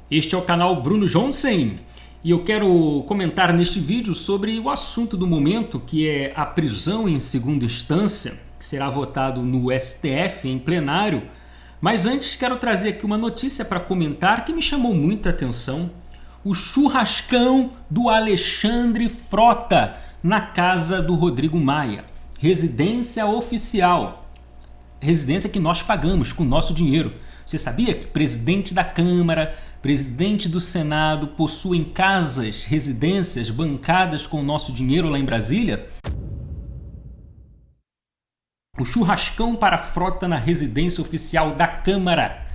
Este é o canal Bruno Johnson e eu quero comentar neste vídeo sobre o assunto do momento, que é a prisão em segunda instância, que será votado no STF em plenário. Mas antes quero trazer aqui uma notícia para comentar que me chamou muita atenção. O churrascão do Alexandre Frota na casa do Rodrigo Maia. Residência oficial. Residência que nós pagamos com o nosso dinheiro. Você sabia que presidente da Câmara, presidente do Senado possuem casas, residências bancadas com o nosso dinheiro lá em Brasília? O churrascão para Frota na residência oficial da Câmara.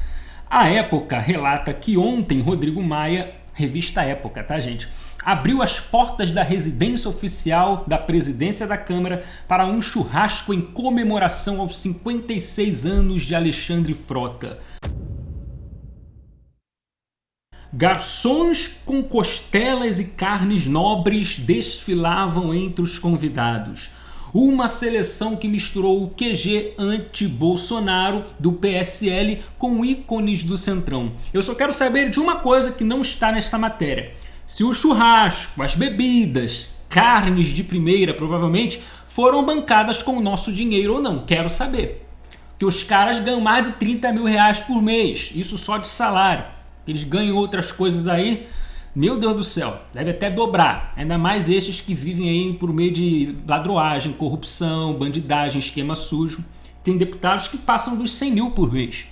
A Época relata que ontem Rodrigo Maia, revista Época, tá gente? Abriu as portas da residência oficial da presidência da Câmara para um churrasco em comemoração aos 56 anos de Alexandre Frota. Garçons com costelas e carnes nobres desfilavam entre os convidados. Uma seleção que misturou o QG anti-Bolsonaro do PSL com ícones do Centrão. Eu só quero saber de uma coisa que não está nesta matéria. Se o churrasco, as bebidas, carnes de primeira provavelmente foram bancadas com o nosso dinheiro ou não. Quero saber. Que os caras ganham mais de 30 mil reais por mês. Isso só de salário. Eles ganham outras coisas aí. Meu Deus do céu, deve até dobrar. Ainda mais estes que vivem aí por meio de ladroagem, corrupção, bandidagem, esquema sujo. Tem deputados que passam dos 100 mil por mês,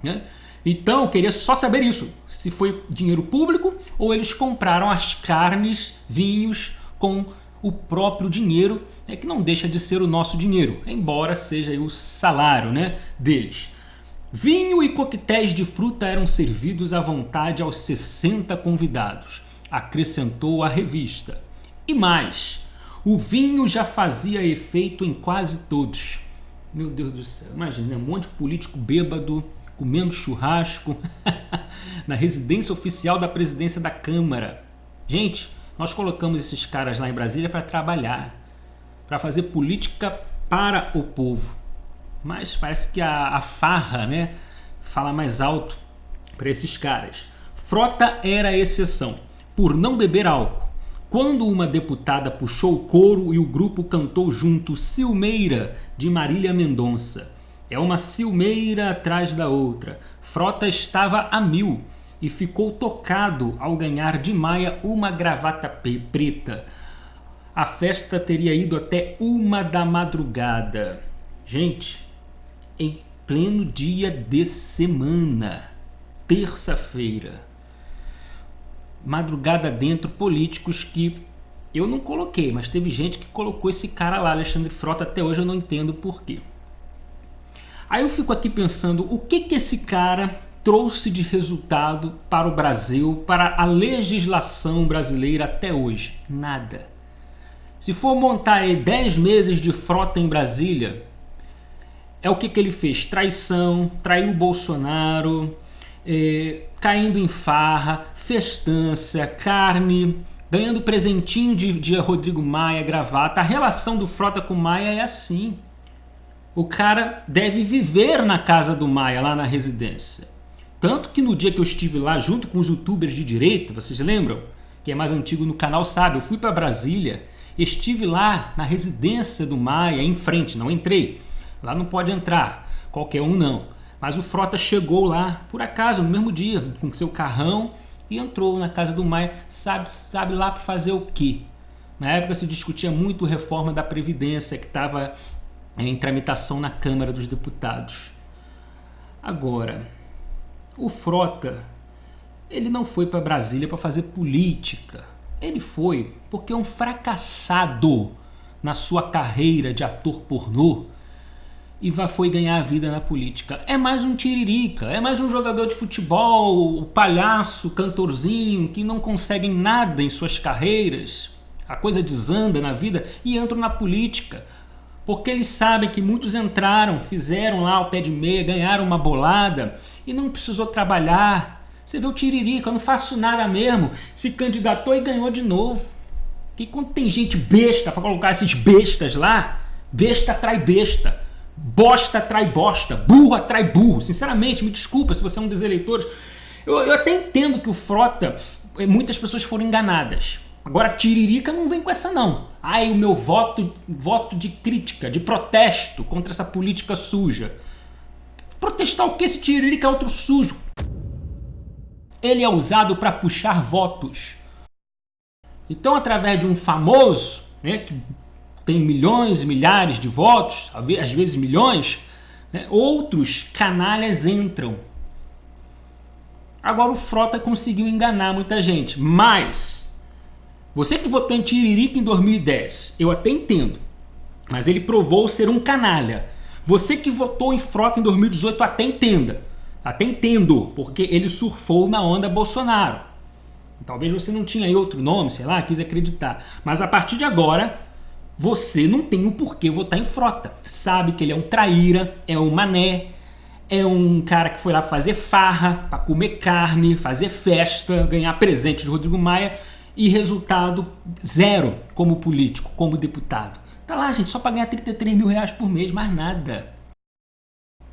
né? Então, eu queria só saber isso. Se foi dinheiro público ou eles compraram as carnes, vinhos com o próprio dinheiro, que não deixa de ser o nosso dinheiro, embora seja aí o salário, né, deles. Vinho e coquetéis de fruta eram servidos à vontade aos 60 convidados, acrescentou a revista. E mais, o vinho já fazia efeito em quase todos. Meu Deus do céu, imagina, um monte de político bêbado comendo churrasco na residência oficial da presidência da Câmara. Gente, nós colocamos esses caras lá em Brasília para trabalhar, para fazer política para o povo. Mas parece que a farra, né, fala mais alto para esses caras. Frota era a exceção, por não beber álcool. Quando uma deputada puxou o coro e o grupo cantou junto Silmeira, de Marília Mendonça. É uma Silmeira atrás da outra. Frota estava a mil e ficou tocado ao ganhar de Maia uma gravata preta. A festa teria ido até 1 da madrugada. Gente, em pleno dia de semana, terça-feira, madrugada dentro, políticos que eu não coloquei, mas teve gente que colocou esse cara lá, Alexandre Frota, até hoje eu não entendo por quê. Aí eu fico aqui pensando, o que esse cara trouxe de resultado para o Brasil, para a legislação brasileira até hoje? Nada. Se for montar aí 10 meses de Frota em Brasília, é o que ele fez? Traição, traiu o Bolsonaro, caindo em farra, festança, carne, ganhando presentinho de Rodrigo Maia, gravata. A relação do Frota com Maia é assim. O cara deve viver na casa do Maia, lá na residência. Tanto que no dia que eu estive lá, junto com os youtubers de direita, vocês lembram? Quem é mais antigo no canal sabe, eu fui para Brasília, estive lá na residência do Maia, em frente, não entrei. Lá não pode entrar, qualquer um não. Mas o Frota chegou lá, por acaso, no mesmo dia, com seu carrão, e entrou na casa do Maia, sabe lá para fazer o quê? Na época se discutia muito a reforma da Previdência, que estava em tramitação na Câmara dos Deputados. Agora, o Frota, ele não foi para Brasília para fazer política. Ele foi porque é um fracassado na sua carreira de ator pornô e foi ganhar a vida na política. É mais um tiririca, é mais um jogador de futebol, palhaço, cantorzinho, que não conseguem nada em suas carreiras. A coisa desanda na vida e entram na política. Porque eles sabem que muitos entraram, fizeram lá o pé de meia, ganharam uma bolada e não precisou trabalhar. Você vê o tiririca, eu não faço nada mesmo. Se candidatou e ganhou de novo. Porque quando tem gente besta para colocar esses bestas lá, besta atrai besta. Bosta atrai bosta, burro atrai burro. Sinceramente, me desculpa se você é um dos eleitores. Eu até entendo que o Frota, muitas pessoas foram enganadas. Agora, Tiririca não vem com essa não. Ai, o meu voto de crítica, de protesto contra essa política suja. Protestar o que? Esse Tiririca é outro sujo. Ele é usado para puxar votos. Então, através de um famoso, né, que tem milhões e milhares de votos, às vezes milhões, né, outros canalhas entram. Agora o Frota conseguiu enganar muita gente, mas você que votou em Tiririca em 2010, eu até entendo, mas ele provou ser um canalha. Você que votou em Frota em 2018, até entendo, porque ele surfou na onda Bolsonaro. Talvez você não tinha aí outro nome, sei lá, quis acreditar. Mas a partir de agora, você não tem o porquê votar em Frota. Sabe que ele é um traíra, é um mané, é um cara que foi lá fazer farra, para comer carne, fazer festa, ganhar presente de Rodrigo Maia e resultado zero como político, como deputado. Tá lá, gente, só para ganhar 33 mil reais por mês, mais nada.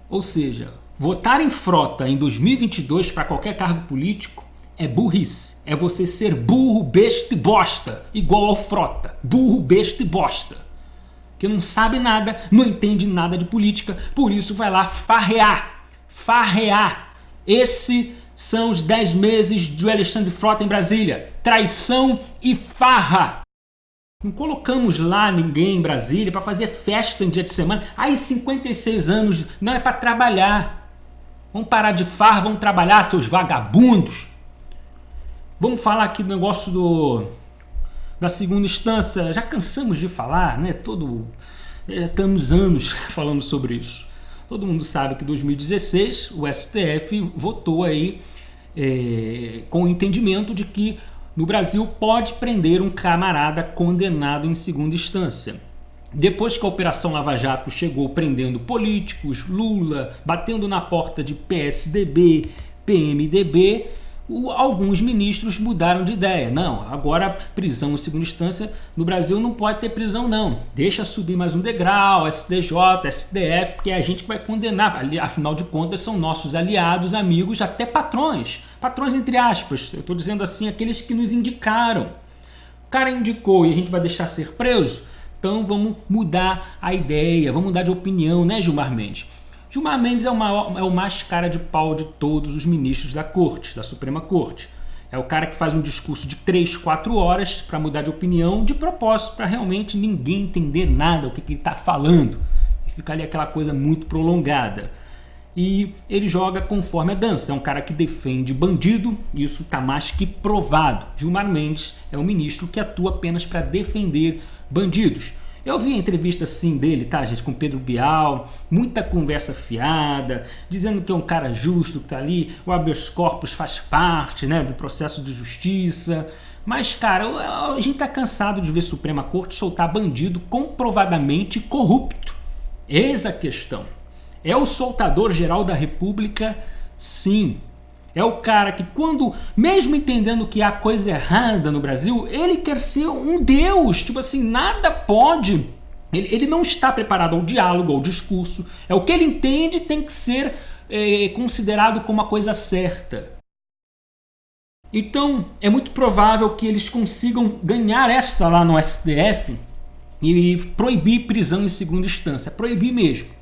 Ou seja, votar em Frota em 2022 para qualquer cargo político é burrice. É você ser burro, besta e bosta, igual ao Frota. Burro, besta e bosta. Que não sabe nada, não entende nada de política, por isso vai lá farrear. Farrear. Esses são os 10 meses do Alexandre Frota em Brasília. Traição e farra. Não colocamos lá ninguém em Brasília para fazer festa em dia de semana. Aí 56 anos, não é para trabalhar. Vamos parar de farra, vamos trabalhar, seus vagabundos. Vamos falar aqui do negócio da segunda instância. Já cansamos de falar, né? Estamos anos falando sobre isso. Todo mundo sabe que em 2016 o STF votou aí com o entendimento de que no Brasil pode prender um camarada condenado em segunda instância. Depois que a Operação Lava Jato chegou prendendo políticos, Lula, batendo na porta de PSDB, PMDB, alguns ministros mudaram de ideia. Não, agora prisão em segunda instância no Brasil não pode ter prisão não. Deixa subir mais um degrau, STJ, STF, porque é a gente que vai condenar. Afinal de contas são nossos aliados, amigos, até patrões. Patrões entre aspas, eu estou dizendo assim, aqueles que nos indicaram. O cara indicou e a gente vai deixar ser preso? Então vamos mudar a ideia, vamos mudar de opinião, né, Gilmar Mendes? Gilmar Mendes é o mais cara de pau de todos os ministros da Corte, da Suprema Corte. É o cara que faz um discurso de 3, 4 horas para mudar de opinião, de propósito, para realmente ninguém entender nada, o que ele está falando. E fica ali aquela coisa muito prolongada. E ele joga conforme a dança. É um cara que defende bandido, isso está mais que provado. Gilmar Mendes é um ministro que atua apenas para defender bandidos. Eu vi a entrevista assim dele, tá, gente, com Pedro Bial, muita conversa fiada, dizendo que é um cara justo que tá ali, o habeas corpus faz parte, né, do processo de justiça. Mas, cara, a gente tá cansado de ver Suprema Corte soltar bandido comprovadamente corrupto. Eis a questão. É o soltador geral da República? Sim. É o cara que quando, mesmo entendendo que há coisa errada no Brasil, ele quer ser um deus, tipo assim, nada pode. Ele não está preparado ao diálogo, ao discurso. É o que ele entende tem que ser considerado como a coisa certa. Então, é muito provável que eles consigam ganhar esta lá no STF e proibir prisão em segunda instância. Proibir mesmo.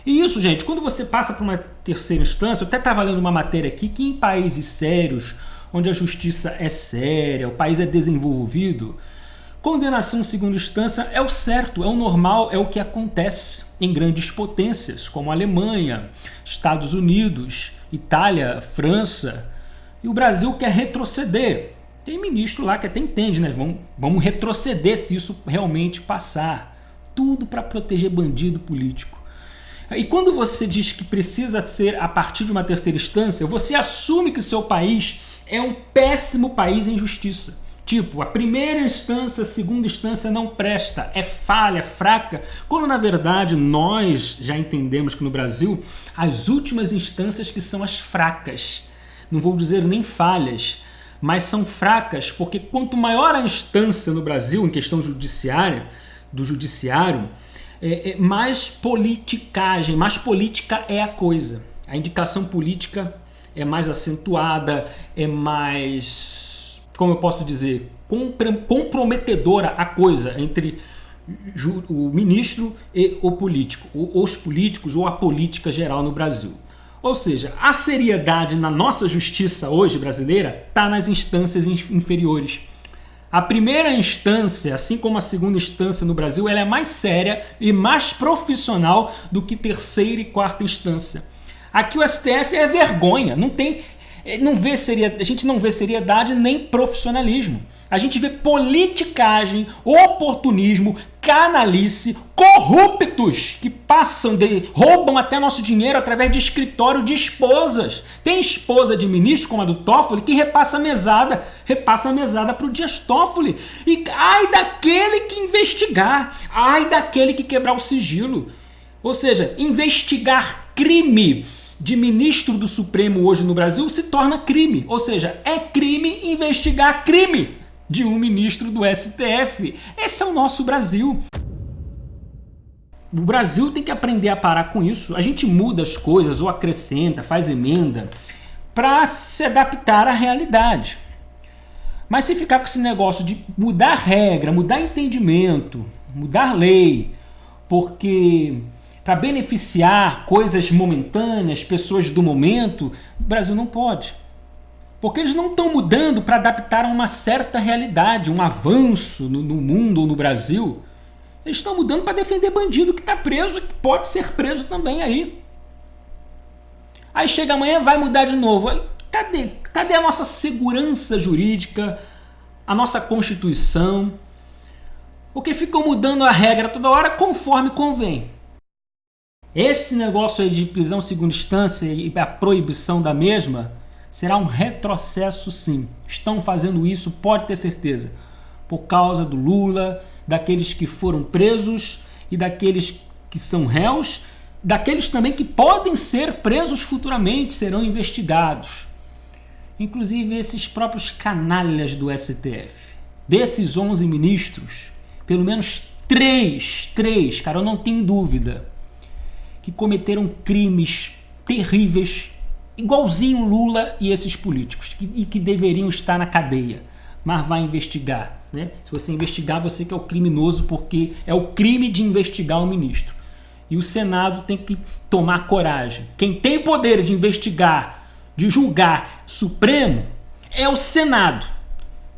E isso, gente, quando você passa para uma terceira instância, eu até estava lendo uma matéria aqui que em países sérios, onde a justiça é séria, o país é desenvolvido, condenação em segunda instância é o certo, é o normal, é o que acontece em grandes potências, como a Alemanha, Estados Unidos, Itália, França. E o Brasil quer retroceder. Tem ministro lá que até entende, né? Vamos retroceder se isso realmente passar. Tudo para proteger bandido político. E quando você diz que precisa ser a partir de uma terceira instância, você assume que seu país é um péssimo país em justiça. Tipo, a primeira instância, a segunda instância não presta, é falha, fraca, quando na verdade nós já entendemos que no Brasil as últimas instâncias que são as fracas. Não vou dizer nem falhas, mas são fracas porque quanto maior a instância no Brasil em questão judiciária, do judiciário, mais politicagem, mais política é a coisa. A indicação política é mais acentuada, é mais, como eu posso dizer, comprometedora a coisa entre o ministro e o político, os políticos ou a política geral no Brasil. Ou seja, a seriedade na nossa justiça hoje brasileira está nas instâncias inferiores. A primeira instância, assim como a segunda instância no Brasil, ela é mais séria e mais profissional do que terceira e quarta instância. Aqui o STF é vergonha, a gente não vê seriedade nem profissionalismo. A gente vê politicagem, oportunismo, canalice, corruptos que roubam até nosso dinheiro através de escritório de esposas. Tem esposa de ministro, como a do Toffoli, que repassa a mesada para o Dias Toffoli. E ai daquele que investigar, ai daquele que quebrar o sigilo. Ou seja, investigar crime de ministro do Supremo hoje no Brasil se torna crime. Ou seja, é crime investigar crime de um ministro do STF. Esse é o nosso Brasil. O Brasil tem que aprender a parar com isso. A gente muda as coisas ou acrescenta, faz emenda para se adaptar à realidade. Mas se ficar com esse negócio de mudar regra, mudar entendimento, mudar lei, porque para beneficiar coisas momentâneas, pessoas do momento, o Brasil não pode. Porque eles não estão mudando para adaptar a uma certa realidade, um avanço no mundo ou no Brasil. Eles estão mudando para defender bandido que está preso e que pode ser preso também aí. Aí chega amanhã, vai mudar de novo. Aí, cadê a nossa segurança jurídica, a nossa Constituição? Porque ficam mudando a regra toda hora conforme convém. Esse negócio aí de prisão segunda instância e a proibição da mesma será um retrocesso, sim. Estão fazendo isso, pode ter certeza, por causa do Lula, daqueles que foram presos e daqueles que são réus, daqueles também que podem ser presos futuramente, serão investigados. Inclusive esses próprios canalhas do STF. Desses 11 ministros, pelo menos três, cara, eu não tenho dúvida, que cometeram crimes terríveis, igualzinho Lula e esses políticos, e que deveriam estar na cadeia, mas vai investigar. Né? Se você investigar, você que é o criminoso, porque é o crime de investigar o ministro. E o Senado tem que tomar coragem. Quem tem poder de investigar, de julgar Supremo, é o Senado.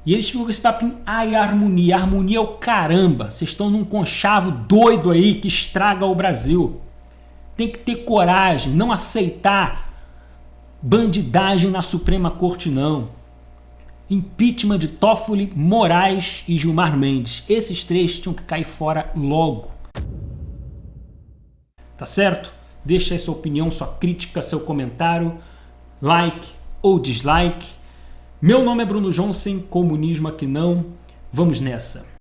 E eles ficam com esse papinho, harmonia. Harmonia é o caramba. Vocês estão num conchavo doido aí que estraga o Brasil. Tem que ter coragem, não aceitar bandidagem na Suprema Corte, não. Impeachment de Toffoli, Moraes e Gilmar Mendes. Esses três tinham que cair fora logo. Tá certo? Deixa aí sua opinião, sua crítica, seu comentário, like ou dislike. Meu nome é Bruno Johnson, comunismo aqui não. Vamos nessa.